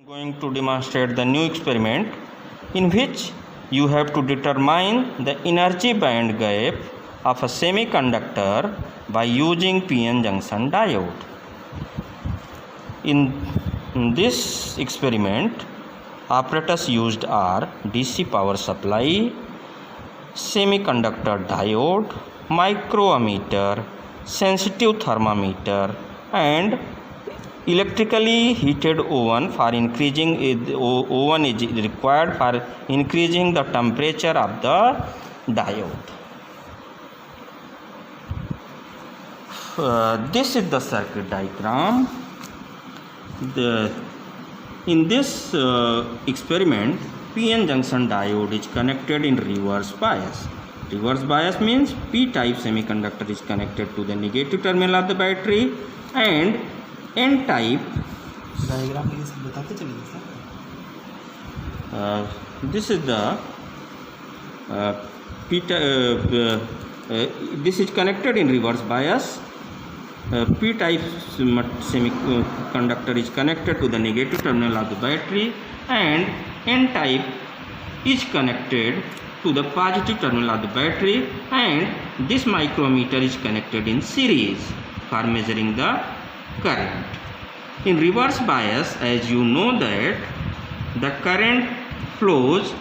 Going to demonstrate the new experiment in which you have to determine the energy band gap of a semiconductor by using PN junction diode. In this experiment, operators used are DC power supply, semiconductor diode, microammeter, sensitive thermometer and electrically heated oven for increasing oven is required for increasing the temperature of the diode. This is the circuit diagram. In this experiment, PN junction diode is connected in reverse bias. Reverse bias means P-type semiconductor is connected to the negative terminal of the battery and N-type diagram बताते चलिए sir. This is the this is connected in reverse bias. P-type semiconductor is connected to the negative terminal of the battery and N-type is connected to the positive terminal of the battery, and this micrometer is connected in series for measuring the current. In reverse bias, as you know that the current flows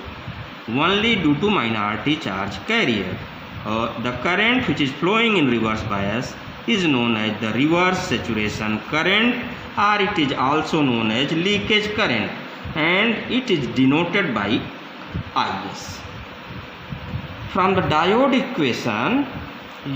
only due to minority charge carrier. The current which is flowing in reverse bias is known as the reverse saturation current, or it is also known as leakage current, and it is denoted by IS. From the diode equation,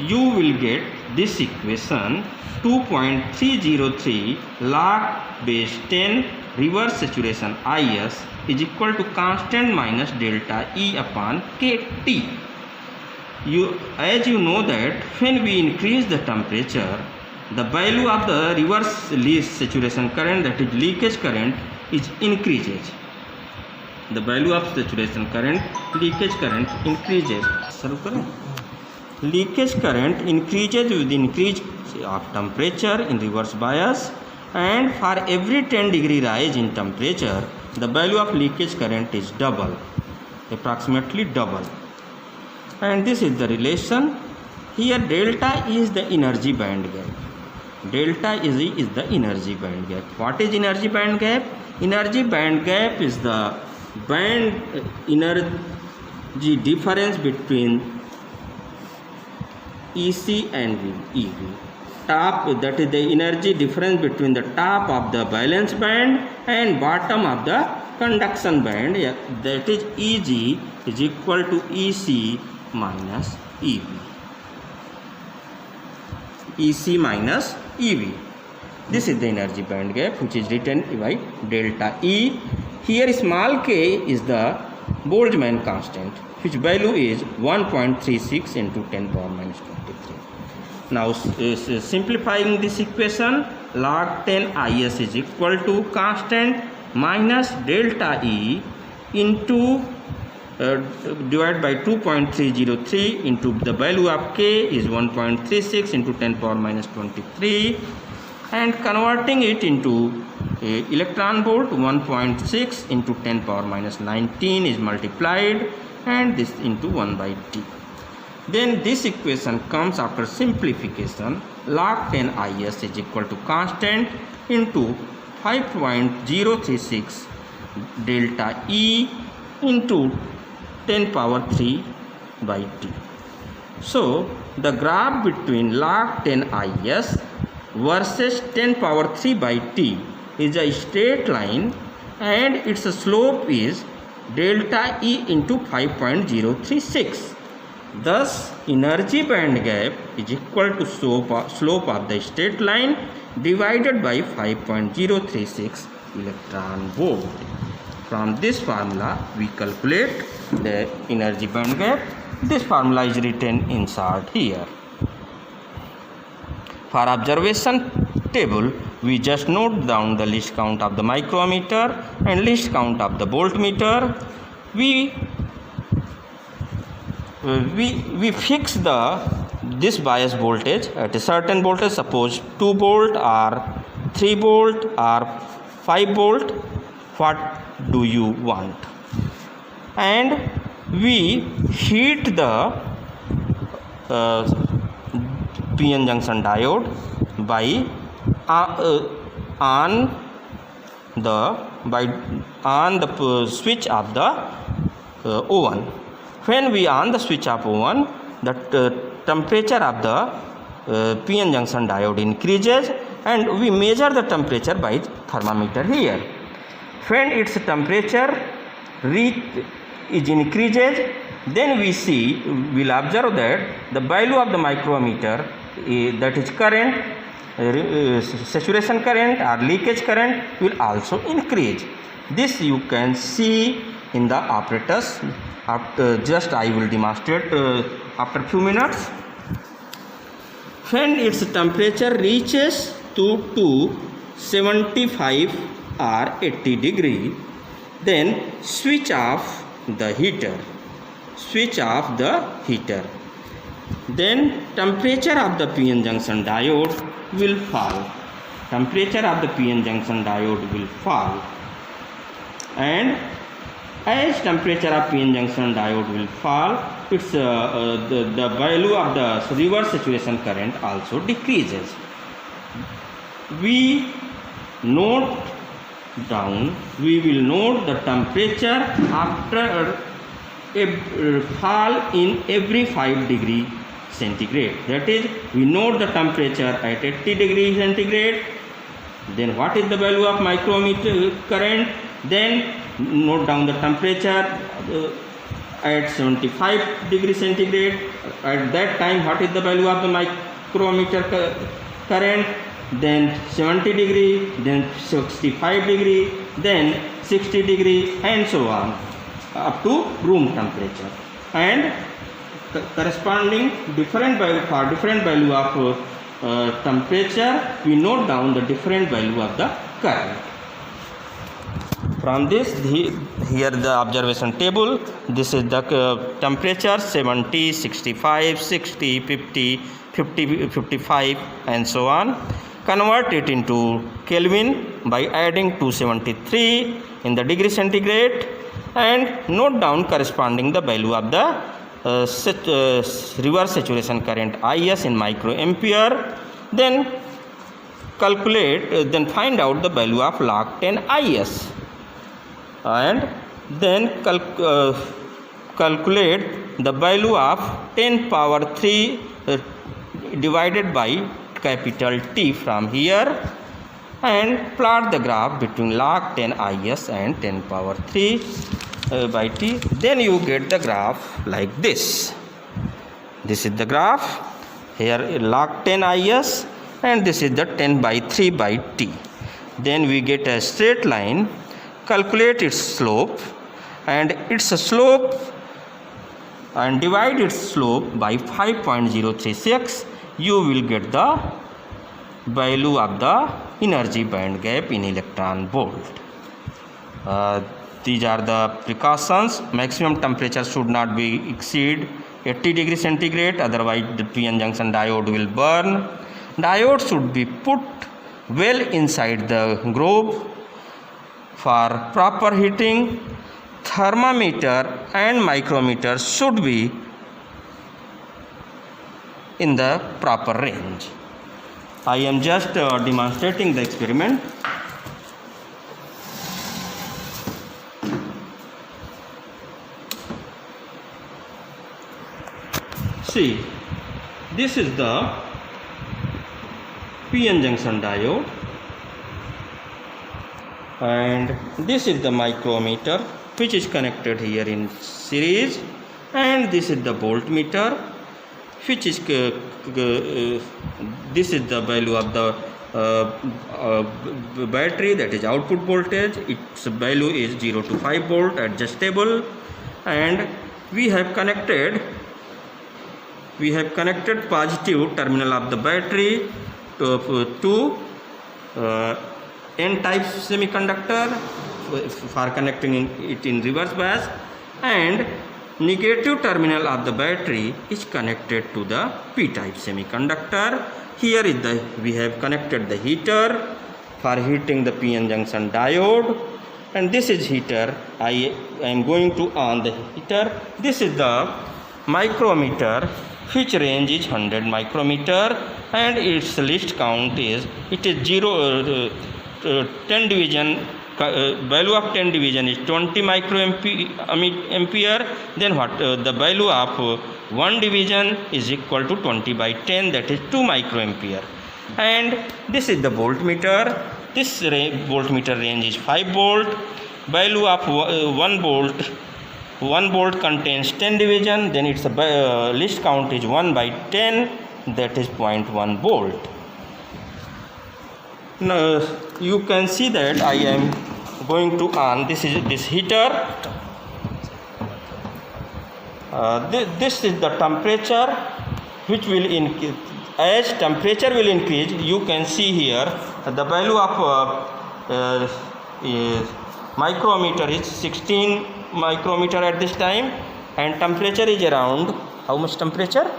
you will get this equation: 2.303 log base 10 reverse saturation IS is equal to constant minus delta E upon KT. As you know that when we increase the temperature, the value of the reverse saturation current, that is leakage current, is increases. The value of saturation current, leakage current increases. Leakage current increases with increase of temperature in reverse bias, and for every 10 degree rise in temperature, the value of leakage current is double, approximately double. And this is the relation. Here delta is the energy band gap. Delta is the energy band gap. What is energy band gap? Energy band gap is the band energy difference between EC and EV. Top, that is the energy difference between the top of the valence band and bottom of the conduction band. That is EG is equal to EC minus EV. EC minus EV. This is the energy band gap which is written by delta E. Here small k is the Boltzmann constant, which value is 1.36 into 10 power minus 23. Now simplifying this equation, log 10 IS is equal to constant minus delta E into divided by 2.303 into the value of k is 1.36 into 10 power minus 23, and converting it into electron volt, 1.6 into 10 power minus 19 is multiplied, and this into 1 by T. Then this equation comes after simplification. Log 10 IS is equal to constant into 5.036 delta E into 10 power 3 by T. So the graph between log 10 IS versus 10 power 3 by T is a straight line, and its slope is delta E into 5.036. Thus energy band gap is equal to slope of the straight line divided by 5.036 electron volt. From this formula we calculate the energy band gap. This formula is written inside here. For observation table, we just note down the least count of the micrometer and least count of the voltmeter. We fix this bias voltage at a certain voltage, suppose 2 volt or 3 volt or 5 volt. what do you want, and we heat the PN junction diode by on the switch of the oven. When we on the switch of oven, the temperature of the PN junction diode increases, and we measure the temperature by thermometer here. When its temperature is increases, then we'll observe that the value of the micrometer, that is current, saturation current or leakage current, will also increase. This you can see in the apparatus. Just I will demonstrate after few minutes. When its temperature reaches to 75 or 80 degree, then switch off the heater. Then temperature of the PN junction diode will fall. And as temperature of PN junction diode will fall, its the value of the reverse saturation current also decreases. We will note the temperature after a fall in every 5 degree centigrade. That is, we note the temperature at 80 degree centigrade, then what is the value of micrometer current, then note down the temperature at 75 degree centigrade. At that time, what is the value of the micrometer current, then 70 degree, then 65 degree, then 60 degree, and so on up to room temperature. And corresponding different value of temperature, we note down the different value of the current. From this, here the observation table. This is the temperature 70, 65, 60, 50, 55, and so on. Convert it into Kelvin by adding 273 in the degree centigrade, and note down corresponding the value of the reverse saturation current IS in microampere. Then calculate, then find out the value of log 10 IS, and then calculate the value of 10 power 3 divided by capital T from here, and plot the graph between log 10 IS and 10 power 3 by T. Then you get the graph like this. This is the graph. Here log 10 IS, and this is the 10 by 3 by T. Then we get a straight line. Calculate its slope, and divide its slope by 5.036. You will get the value of the energy band gap in electron volt. These are the precautions. Maximum temperature should not be exceed 80 degree centigrade, otherwise the PN junction diode will burn. Diode should be put well inside the groove. For proper heating, thermometer and micrometer should be in the proper range. I am just demonstrating the experiment. See, this is the PN junction diode, and this is the micrometer which is connected here in series, and this is the voltmeter which is this is the value of the battery, that is output voltage. Its value is 0 to 5 volt adjustable, and we have connected positive terminal of the battery to N-type semiconductor for connecting it in reverse bias, and negative terminal of the battery is connected to the P-type semiconductor. Here is we have connected the heater for heating the PN junction diode, and this is heater. I am going to on the heater. This is the micrometer, which range is 100 micrometer, and its least count is 10 division. Value of 10 division is 20 microampere. Then what the value of 1 division is equal to 20 by 10, that is 2 microampere. And this is the voltmeter. This voltmeter range is 5 volt. Value of 1 volt contains 10 division, then its least count is 1 by 10, that is 0.1 volt. Now you can see that I am going to on this heater. This is the temperature, which will increase. As temperature will increase, you can see here the value of micrometer is 16 micrometer at this time, and temperature is around how much temperature?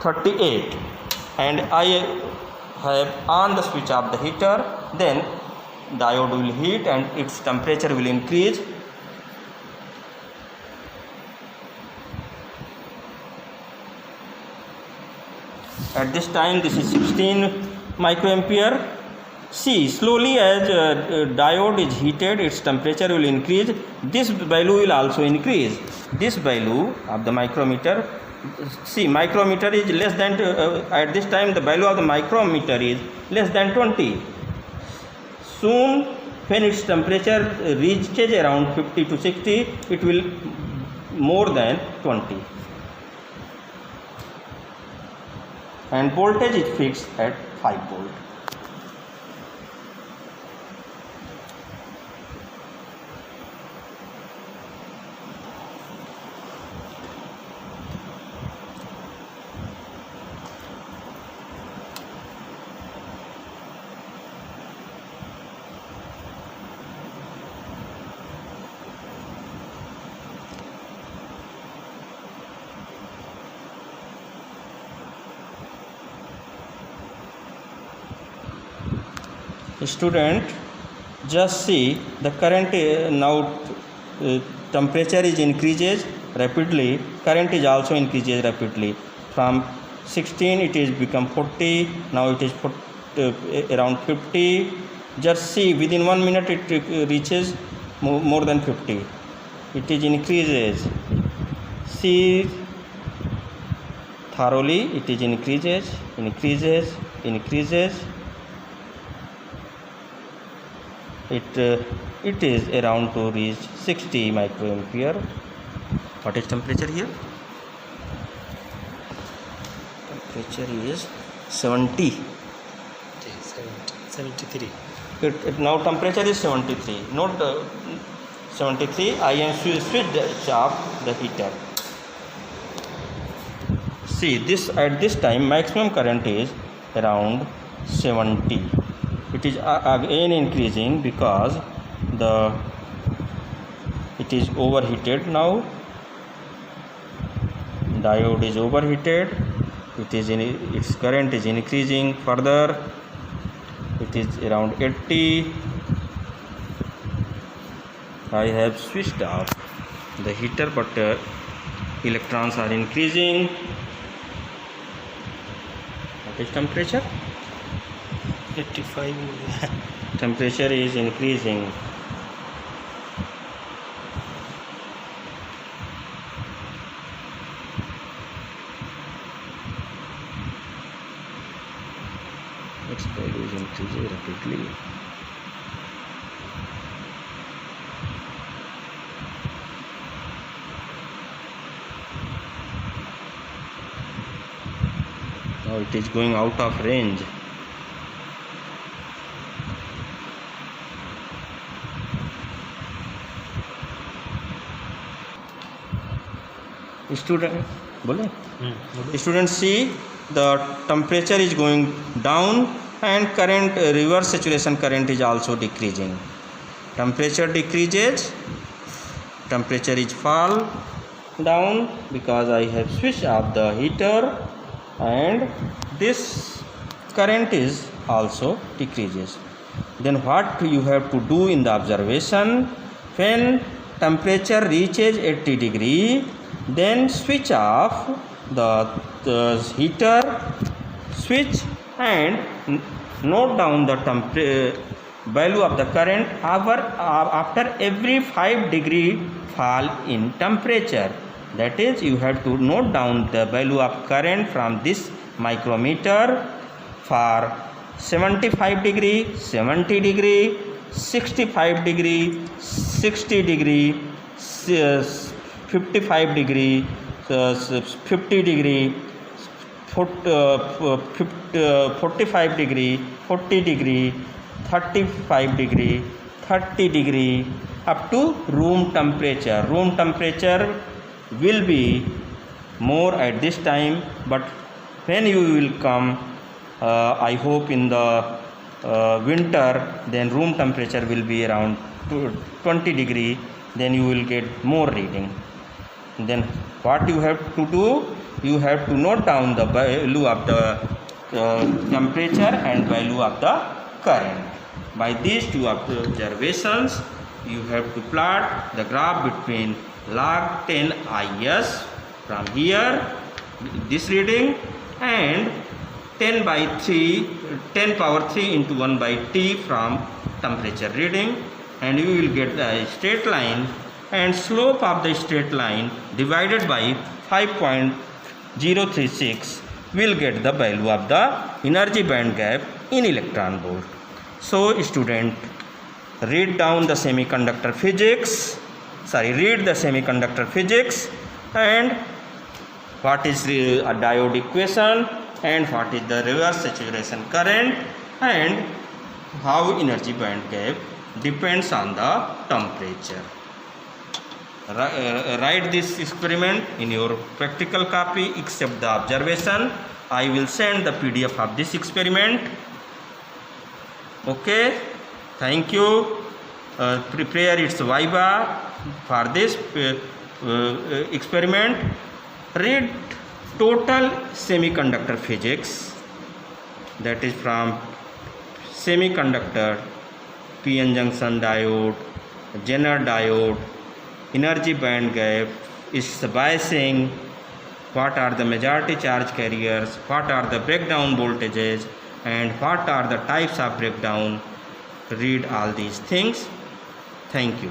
38. And I have on the switch of the heater, then diode will heat and its temperature will increase. At this time this is 16 microampere. See, slowly as diode is heated, its temperature will increase. This value will also increase. This value of the micrometer, see, micrometer is less than at this time the value of the micrometer is less than 20. Soon when its temperature reaches around 50 to 60, it will more than 20. And voltage is fixed at 5 volt. Student, just see the current now temperature is increases rapidly, current is also increases rapidly. From 16 it is become 40, now it is around 50. Just see, within 1 minute it reaches more than 50. It is increases. See thoroughly, it is increases. It is around to reach 60 microampere. What is temperature here? Temperature is 70. 73. Now temperature is 73. Note 73. I am switched off the heater. See, this at this time maximum current is around 70. It is again increasing because it is overheated now. Diode is overheated. Its current is increasing further. It is around 80. I have switched off the heater, but electrons are increasing. What is temperature? 85. Temperature is increasing. Its value is increasing rapidly. Now it is going out of range. Students, see, the temperature is going down and current reverse saturation current is also decreasing. Temperature decreases, temperature is fall down because I have switched off the heater, and this current is also decreases. Then what you have to do in the observation, when temperature reaches 80 degree, then switch off the heater switch and note down the value of the current after every 5 degree fall in temperature. That is, you have to note down the value of current from this micrometer for 75 degree, 70 degree, 65 degree, 60 degree, 55 degree, 50 degree, 45 degree, 40 degree, 35 degree, 30 degree, up to room temperature. Room temperature will be more at this time, but when you will come, I hope in the winter, then room temperature will be around 20 degree, then you will get more reading. Then what you have to do, you have to note down the value of the temperature and value of the current. By these two observations, you have to plot the graph between log 10 IS from here, this reading, and 10 power 3 into 1 by T from temperature reading, and you will get the straight line, and slope of the straight line divided by 5.036 will get the value of the energy band gap in electron volt. So student, read the semiconductor physics and what is a diode equation and what is the reverse saturation current and how energy band gap depends on the temperature. Write this experiment in your practical copy except the observation. I will send the PDF of this experiment. Okay, thank you. Prepare its viva for this experiment. Read total semiconductor physics, that is from semiconductor, PN junction diode, Zener diode, energy band gap, is biasing, what are the majority charge carriers, what are the breakdown voltages, and what are the types of breakdown. Read all these things. Thank you.